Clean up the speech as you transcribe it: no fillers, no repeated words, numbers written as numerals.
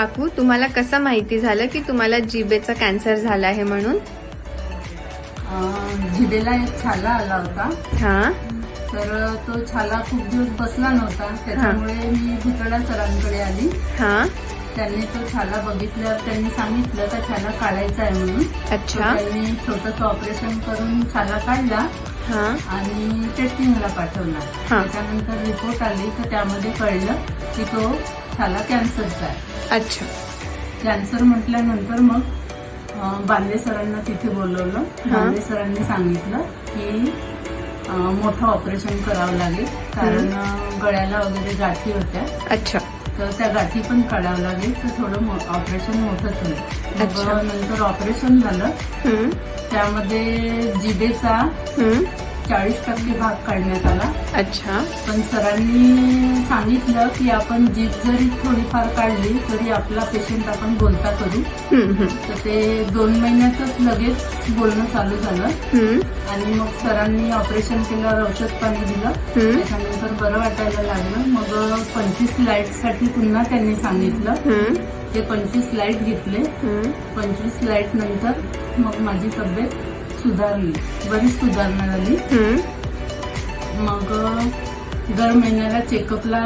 काकू, तुम्हाला कसं माहिती झालं की तुम्हाला जिभेचा कॅन्सर झाला आहे म्हणून? जिभेला एक छाला आला होता. हा. तर तो छाला खूप दिवस बसला नव्हता. त्याच्यामुळे मी भुतडा सरांकडे आली. हा. त्यांनी तो छाला बघितल्यावर त्यांनी सांगितलं का छाला काढायचा आहे म्हणून. अच्छा. त्यांनी छोटंसं ऑपरेशन करून छाला काढला हा. आणि टेस्टिंगला पाठवला. हा. त्याच्यानंतर रिपोर्ट आली तर त्यामध्ये कळलं की तो छाला कॅन्सरचा आहे. अच्छा. कॅन्सर म्हटल्यानंतर मग बांदे सरांना तिथे बोलवलं. बांदे सरांनी सांगितलं की मोठं ऑपरेशन करावं लागेल कारण गळ्याला वगैरे गाठी होत्या. अच्छा. तर त्या गाठी पण काढावं लागेल. तर थोडं ऑपरेशन मोठंच होईल. अच्छा. नंतर ऑपरेशन झालं. त्यामध्ये जिभेचा 40% भाग काढण्यात आला. अच्छा. पण सरांनी सांगितलं की आपण जीभ जरी थोडीफार काढली तरी आपला पेशंट आपण बोलता करू. तर ते 2 महिन्यातच लगेच बोलणं चालू झालं. आणि मग सरांनी ऑपरेशन केल्यावर औषध पाणी दिलं. त्याच्यानंतर बरं वाटायला लागलं. मग 25 लाईटसाठी पुन्हा त्यांनी सांगितलं. ते 25 लाईट घेतले. 25 लाईट नंतर मग माझी तब्येत सुधारली. बरीच सुधारणा झाली. मग दर महिन्याला चेकअपला